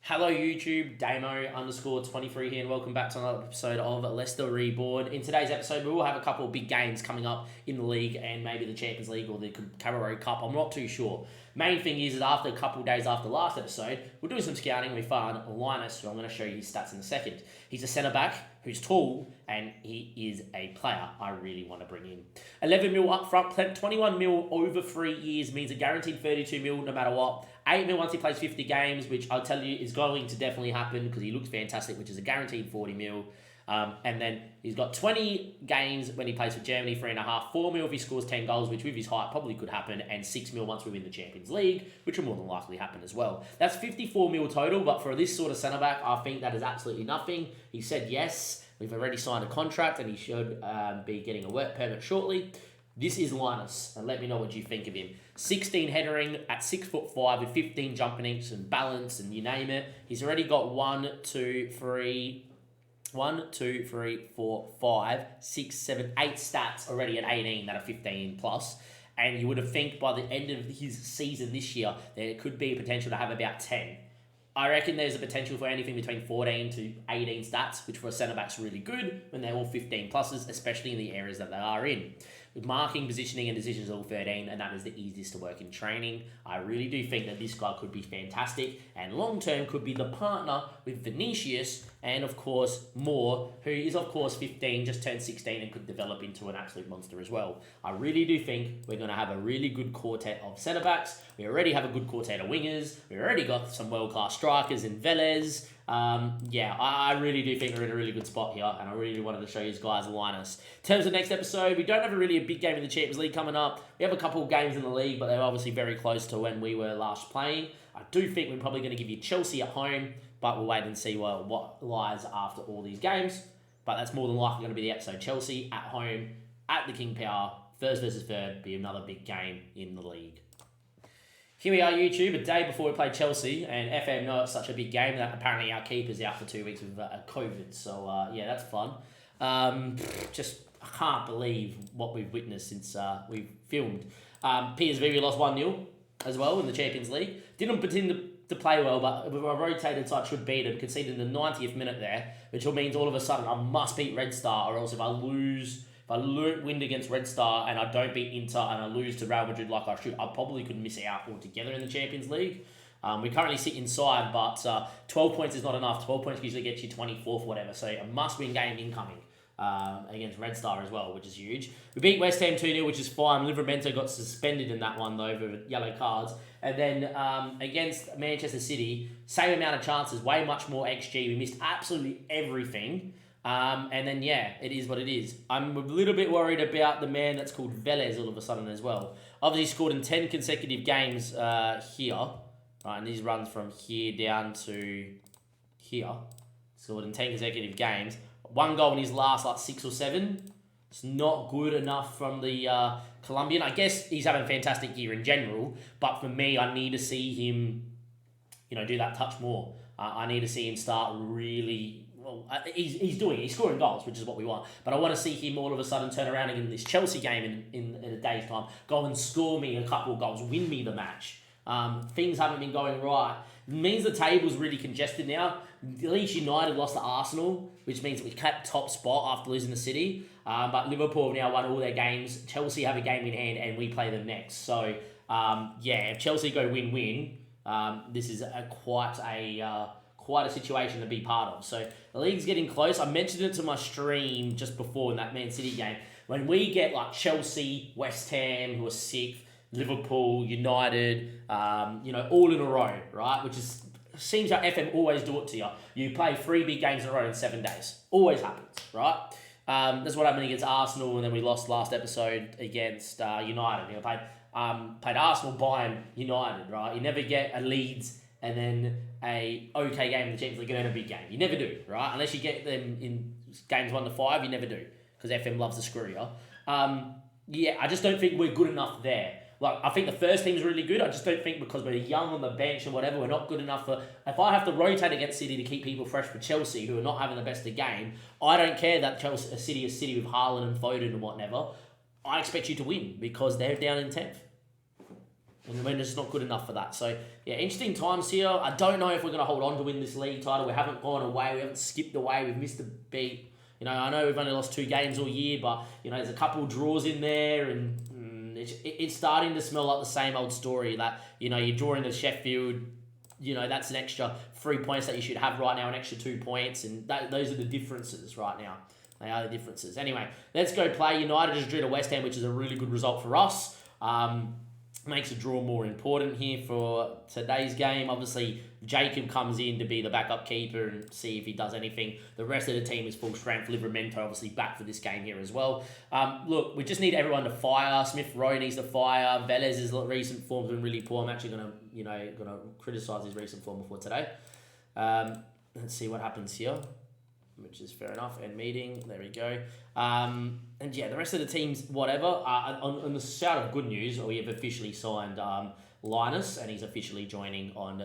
Hello YouTube, Damo_23 here and welcome back to another episode of Leicester Reborn. In today's episode we will have a couple of big games coming up in the league and maybe the Champions League or the Carabao Cup, I'm not too sure. Main thing is that after a couple of days after last episode, we're doing some scouting. We found Linus, who I'm going to show you his stats in a second. He's a centre-back who's tall and he is a player I really want to bring in. 11 mil up front, 21 mil over 3 years means a guaranteed 32 mil no matter what. 8 mil once he plays 50 games, which I'll tell you is going to definitely happen because he looks fantastic, which is a guaranteed 40 mil. And then he's got 20 games when he plays for Germany, 3.5, 4 mil if he scores 10 goals, which with his height probably could happen, and 6 mil once we win the Champions League, which will more than likely happen as well. That's 54 mil total, but for this sort of centre-back, I think that is absolutely nothing. He said yes, we've already signed a contract, and he should be getting a work permit shortly. This is Linus, and let me know what you think of him. 16 headering at 6'5" with 15 jumping inches and balance and you name it. He's already got 1, 2, 3, 4, 5, 6, 7, 8 stats already at 18 that are 15 plus. And you would have think by the end of his season this year, there could be a potential to have about 10. I reckon there's a potential for anything between 14 to 18 stats, which for a centre-back's really good when they're all 15 pluses, especially in the areas that they are in. With marking, positioning, and decisions all 13, and that is the easiest to work in training. I really do think that this guy could be fantastic, and long-term could be the partner with Vinicius, and of course, Moore, who is of course 15, just turned 16, and could develop into an absolute monster as well. I really do think we're going to have a really good quartet of centre-backs. We already have a good quartet of wingers. We already got some world-class strikers in Velez. I really do think we're in a really good spot here, and I really wanted to show you guys Linus. In terms of next episode, we don't have a big game in the Champions League coming up. We have a couple of games in the league, but they're obviously very close to when we were last playing. I do think we're probably going to give you Chelsea at home, but we'll wait and see what lies after all these games. But that's more than likely going to be the episode. Chelsea at home, at the King Power, first versus third, be another big game in the league. Here we are, YouTube, a day before we play Chelsea, and FM know it's such a big game that apparently our keeper's out for 2 weeks with COVID, so yeah, that's fun. I can't believe what we've witnessed since we've filmed. PSV, we lost 1-0 as well in the Champions League. Didn't pretend to play well, but with a rotated side should beat it. Conceded in the 90th minute there, which means all of a sudden I must beat Red Star, or else if I win against Red Star and I don't beat Inter and I lose to Real Madrid like I should, I probably could miss out altogether in the Champions League. We currently sit inside, but 12 points is not enough. 12 points usually gets you 24th or whatever, so a must-win game incoming against Red Star as well, which is huge. We beat West Ham 2-0, which is fine. Livramento got suspended in that one, though, for yellow cards. And then against Manchester City, same amount of chances, way much more XG. We missed absolutely everything. And then, yeah, it is what it is. I'm a little bit worried about the man that's called Velez all of a sudden as well. Obviously, scored in 10 consecutive games here. Right, and these runs from here down to here. Scored in 10 consecutive games. 1 goal in his last, 6 or 7. It's not good enough from the Colombian. I guess he's having a fantastic year in general. But for me, I need to see him, do that touch more. I need to see him start really... He's scoring goals, which is what we want. But I want to see him all of a sudden turn around in this Chelsea game in a day's time, go and score me a couple of goals, win me the match. Things haven't been going right. It means the table's really congested now. Leeds United lost to Arsenal, which means we kept top spot after losing the City. But Liverpool have now won all their games. Chelsea have a game in hand, and we play them next. So, if Chelsea go win-win, this is quite a situation to be part of. So the league's getting close. I mentioned it to my stream just before in that Man City game. When we get Chelsea, West Ham, who are sixth, Liverpool, United, all in a row, right? Which seems like FM always do it to you. You play 3 big games in a row in 7 days. Always happens, right? That's what happened against Arsenal, and then we lost last episode against United. Played Arsenal, Bayern, United, right? You never get a Leeds and then a okay game in the Champions League and then a big game. You never do, right? Unless you get them in games 1 to 5, you never do, because FM loves to screw you. I just don't think we're good enough there. I think the first team's really good. I just don't think because we're young on the bench and whatever, we're not good enough for... If I have to rotate against City to keep people fresh for Chelsea, who are not having the best of game, I don't care that City is City with Haaland and Foden and whatever. I expect you to win because they're down in 10th. And we're just not good enough for that. So, yeah, interesting times here. I don't know if we're going to hold on to win this league title. We haven't gone away. We haven't skipped away. We've missed a beat. I know we've only lost 2 games all year, but, there's a couple of draws in there, and it's starting to smell like the same old story that, you're drawing to Sheffield. That's an extra 3 points that you should have right now, an extra 2 points, and those are the differences right now. They are the differences. Anyway, let's go play. United just drew to West Ham, which is a really good result for us. Makes a draw more important here for today's game. Obviously, Jacob comes in to be the backup keeper and see if he does anything. The rest of the team is full strength. Livramento obviously back for this game here as well. Look, we just need everyone to fire. Smith Rowe needs to fire. Velez's recent form's been really poor. I'm actually gonna criticise his recent form before today. Let's see what happens here, which is fair enough. End meeting. There we go. And yeah, the rest of the teams, whatever. On the shout of good news, we have officially signed Linus, and he's officially joining on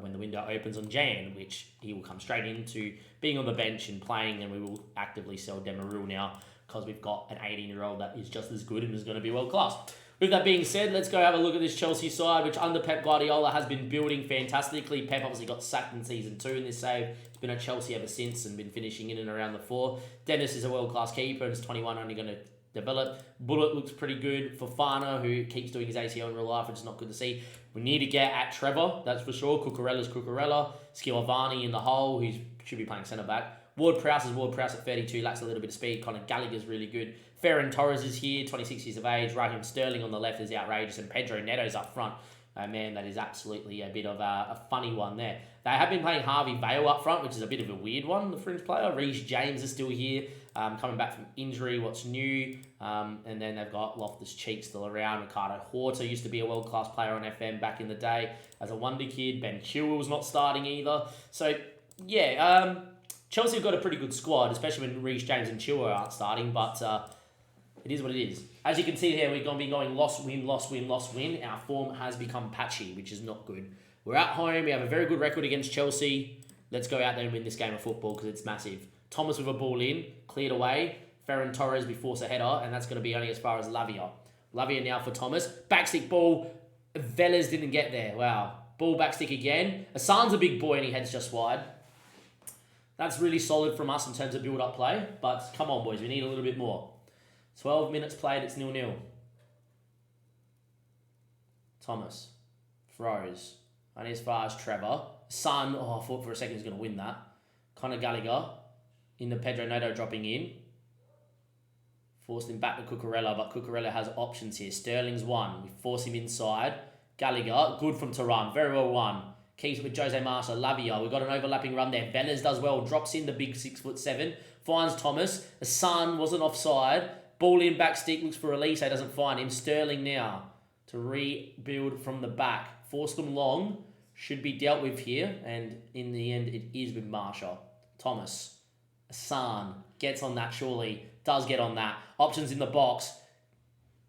when the window opens on Jan, which he will come straight into being on the bench and playing, and we will actively sell Demirul now because we've got an 18-year-old that is just as good and is going to be world class. With that being said, let's go have a look at this Chelsea side, which under Pep Guardiola has been building fantastically. Pep obviously got sacked in Season 2 in this save. He's been at Chelsea ever since and been finishing in and around the 4. Dennis is a world-class keeper and is 21, only going to develop. Bullet looks pretty good. Fofana, who keeps doing his ACL in real life, which is not good to see. We need to get at Trevor, that's for sure. Cucurella's Cucurella. Skillavani in the hole, who should be playing centre-back. Ward-Prowse is Ward-Prowse at 32, lacks a little bit of speed. Conor Gallagher's really good. Ferran Torres is here, 26 years of age. Raheem Sterling on the left is outrageous. And Pedro Neto's up front. Man, that is absolutely a bit of a funny one there. They have been playing Harvey Vale up front, which is a bit of a weird one, the fringe player. Reece James is still here, coming back from injury. What's new? And then they've got Loftus-Cheek still around. Ricardo Horta used to be a world-class player on FM back in the day as a wonder kid. Ben Chilwell's not starting either. So, yeah, Chelsea have got a pretty good squad, especially when Reece James and Chilwell aren't starting, but it is what it is. As you can see here, we're going to be going loss, win, loss, win, loss, win. Our form has become patchy, which is not good. We're at home. We have a very good record against Chelsea. Let's go out there and win this game of football because it's massive. Thomas with a ball in, cleared away. Ferran Torres, we force a header, and that's going to be only as far as Lavia. Lavia now for Thomas. Backstick ball. Velez didn't get there. Wow. Ball backstick again. Hassan's a big boy and he heads just wide. That's really solid from us in terms of build-up play, but come on, boys, we need a little bit more. 12 minutes played, it's 0-0. Thomas. Throws. Only as far as Trevor. Son, I thought for a second he was going to win that. Conor Gallagher. In the Pedro Neto dropping in. Forced him back to Cucurella, but Cucurella has options here. Sterling's one. We force him inside. Gallagher, good from Turan. Very well won. Keeps it with Jose Marsa. Lavia, we've got an overlapping run there. Velez does well. Drops in the big 6'7". Finds Thomas. The Son wasn't offside. Ball in back stick, looks for Elise, doesn't find him. Sterling now to rebuild from the back. Force them long, should be dealt with here, and in the end it is with Marshall. Thomas, Hassan, gets on that surely, does get on that. Options in the box,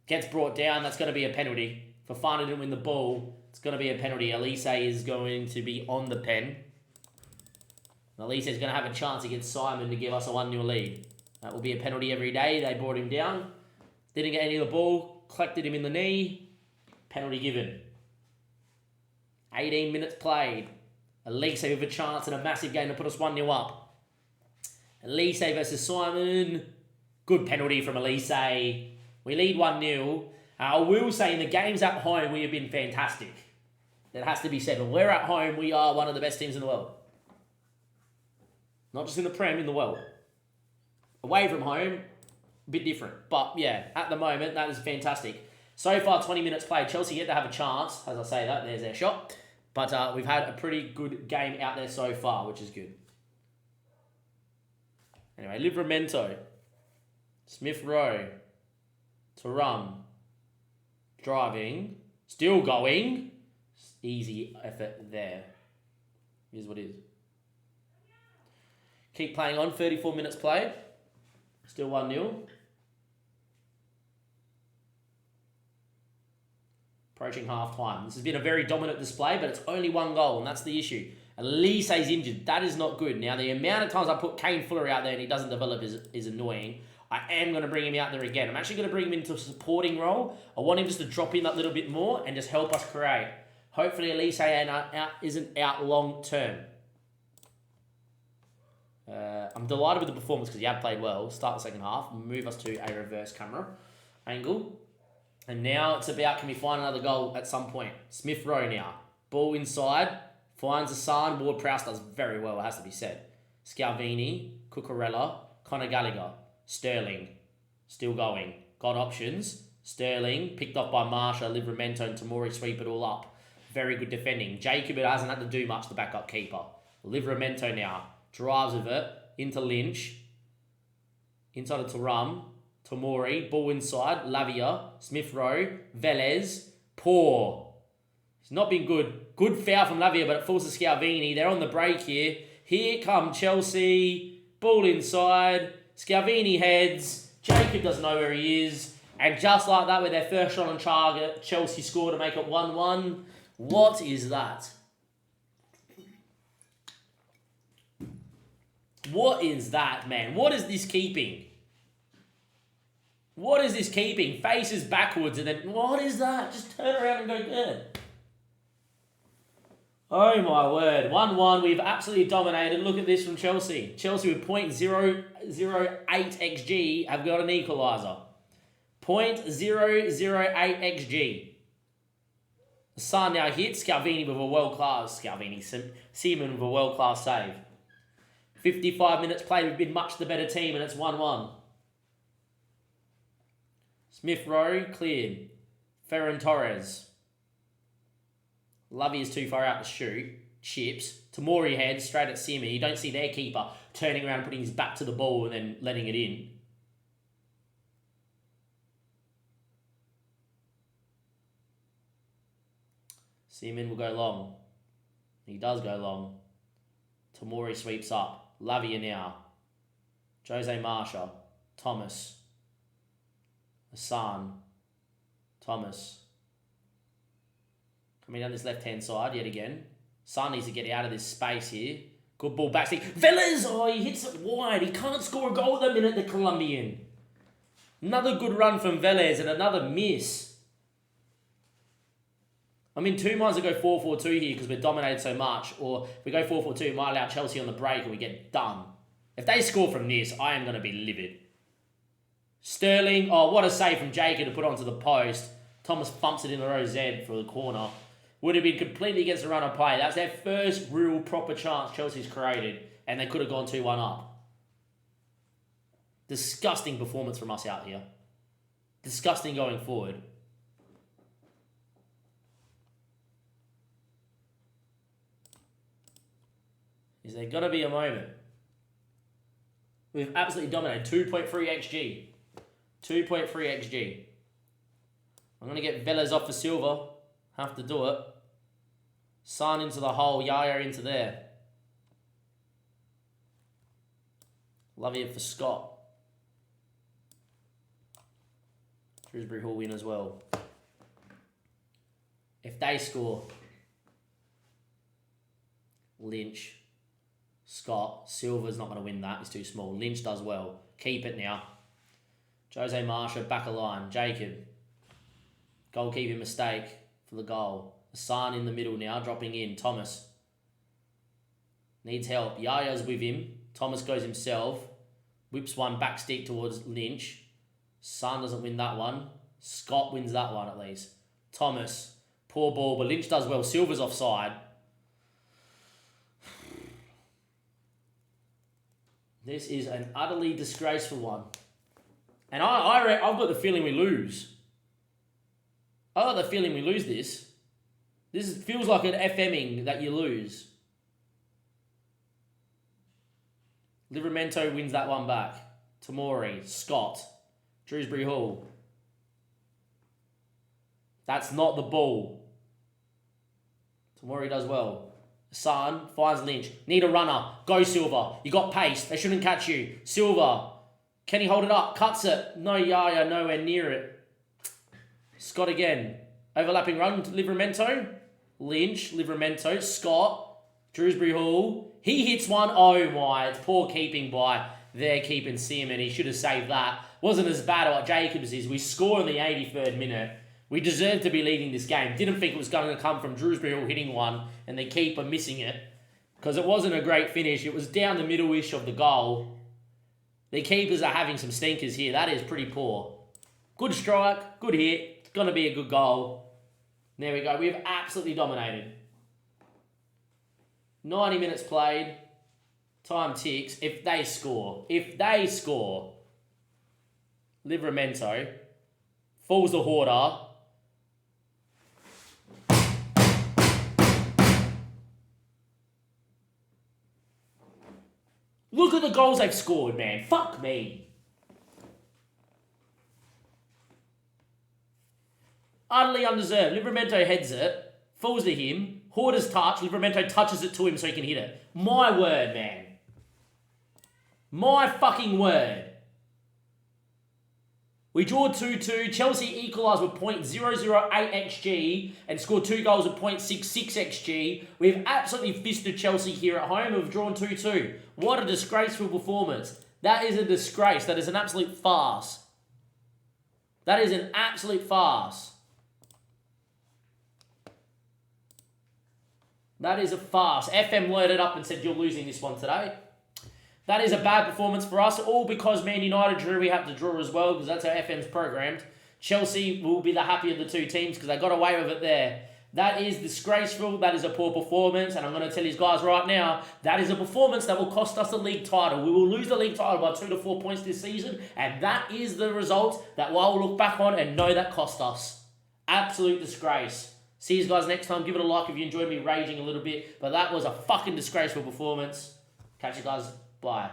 gets brought down, that's going to be a penalty. Fofana didn't win the ball, it's going to be a penalty. Elise is going to be on the pen. Elise is going to have a chance against Simon to give us a 1-0 lead. That will be a penalty every day. They brought him down. Didn't get any of the ball. Collected him in the knee. Penalty given. 18 minutes played. Elise with a chance and a massive game to put us 1-0 up. Elise versus Simon. Good penalty from Elise. We lead 1-0. I will say in the games at home, we have been fantastic. That has to be said. When we're at home, we are one of the best teams in the world. Not just in the Prem, in the world. Away from home, a bit different. But yeah, at the moment, that is fantastic. So far, 20 minutes played. Chelsea yet to have a chance. As I say that, there's their shot. But we've had a pretty good game out there so far, which is good. Anyway, Livramento. Smith Rowe. Turam. Driving. Still going. Easy effort there. Here's what it is. Keep playing on. 34 minutes played. Still 1-0. Approaching half-time. This has been a very dominant display, but it's only one goal, and that's the issue. Elise's injured. That is not good. Now, the amount of times I put Kane Fuller out there and he doesn't develop is annoying. I am going to bring him out there again. I'm actually going to bring him into a supporting role. I want him just to drop in that little bit more and just help us create. Hopefully, Elise isn't out long term. I'm delighted with the performance because he have played well. Start the second half. Move us to a reverse camera angle. And now it's about, can we find another goal at some point? Smith Rowe now. Ball inside. Finds Hassan. Ward-Prowse does very well, it has to be said. Scalvini. Cucurella. Conor Gallagher. Sterling. Still going. Got options. Sterling. Picked off by Marsha. Livramento and Tamori sweep it all up. Very good defending. Jacob, it hasn't had to do much, the backup keeper. Livramento now. Drives with it. Into Lynch. Inside to Tarum. Tamori. Ball inside. Lavia. Smith Rowe. Velez. Poor. He's not been good. Good foul from Lavia, but it falls to Scalvini. They're on the break here. Here come Chelsea. Ball inside. Scalvini heads. Jacob doesn't know where he is. And just like that, with their first shot on target, Chelsea score to make it 1-1. What is that? What is that, man? What is this keeping? What is this keeping? Faces backwards and then, what is that? Just turn around and go good. Oh my word. 1-1. We've absolutely dominated. Look at this from Chelsea. Chelsea with .008 XG have got an equaliser. .008 XG. Son now hits. Scalvini with a world-class... Seaman with a world-class save. 55 minutes played. We've been much the better team and it's 1-1. Smith Rowe cleared. Ferran Torres. Lovey is too far out to shoot. Chips. Tamori heads straight at Seaman. You don't see their keeper turning around, putting his back to the ball and then letting it in. Seaman will go long. He does go long. Tamori sweeps up. Lavia now. Jose Marsha. Thomas. Hassan. Thomas. Coming down this left-hand side yet again. Hassan needs to get out of this space here. Good ball back. Velez! Oh, he hits it wide. He can't score a goal at the minute, the Colombian. Another good run from Velez and another miss. I mean, two minds to go 4-4-2 here because we're dominated so much. Or if we go 4-4-2, it might allow Chelsea on the break and we get done. If they score from this, I am going to be livid. Sterling, oh, what a save from Jacob to put onto the post. Thomas bumps it in the row Z for the corner. Would have been completely against the run of play. That's their first real proper chance Chelsea's created. And they could have gone 2-1 up. Disgusting performance from us out here. Disgusting going forward. Is there going to be a moment? We've absolutely dominated. 2.3 XG. 2.3 XG. I'm going to get Velez off for Silva. Have to do it. Son into the hole. Yaya into there. Love it for Scott. Shrewsbury Hall win as well. If they score, Lynch, Scott, Silva's not going to win that. He's too small. Lynch does well. Keep it now. Jose Marsha, back a line. Jacob. Goalkeeping mistake for the goal. Hassan in the middle now, dropping in. Thomas. Needs help. Yaya's with him. Thomas goes himself. Whips one back stick towards Lynch. Son doesn't win that one. Scott wins that one at least. Thomas. Poor ball, but Lynch does well. Silva's offside. This is an utterly disgraceful one. And I've got the feeling we lose. I've got the feeling we lose this. This feels like an FMing that you lose. Livramento wins that one back. Tamori, Scott, Shrewsbury Hall. That's not the ball. Tamori does well. Son finds Lynch. Need a runner. Go Silva. You got pace. They shouldn't catch you. Silva. Can he hold it up? Cuts it. No Yaya. Nowhere near it. Scott again. Overlapping run to Livramento. Lynch. Livramento. Scott. Shrewsbury Hall. He hits one. Oh my. It's poor keeping by there keeping Seaman. He should have saved that. Wasn't as bad at what Jacobs is. We score in the 83rd minute. We deserved to be leading this game. Didn't think it was going to come from Drewsbury Hill hitting one and the keeper missing it. Because it wasn't a great finish. It was down the middle-ish of the goal. The keepers are having some stinkers here. That is pretty poor. Good strike. Good hit. It's going to be a good goal. There we go. We've absolutely dominated. 90 minutes played. Time ticks. If they score. Livramento falls the Hoarder. Look at the goals they've scored, man. Fuck me. Utterly undeserved. Livramento heads it. Falls to him. Hoarder's touch. Livramento touches it to him so he can hit it. My word, man. My fucking word. We draw 2-2. Chelsea equalised with .008 XG and scored 2 goals with .66 XG. We've absolutely fisted Chelsea here at home. We've drawn 2-2. What a disgraceful performance. That is a disgrace. That is an absolute farce. That is an absolute farce. That is a farce. FM loaded up and said, you're losing this one today. That is a bad performance for us, all because Man United drew. We have to draw as well, because that's how FM's programmed. Chelsea will be the happy of the two teams, because they got away with it there. That is disgraceful. That is a poor performance, and I'm going to tell you guys right now, that is a performance that will cost us the league title. We will lose the league title by 2 to 4 points this season, and that is the result that I will look back on and know that cost us. Absolute disgrace. See you guys next time. Give it a like if you enjoyed me raging a little bit, but that was a fucking disgraceful performance. Catch you guys. Bye.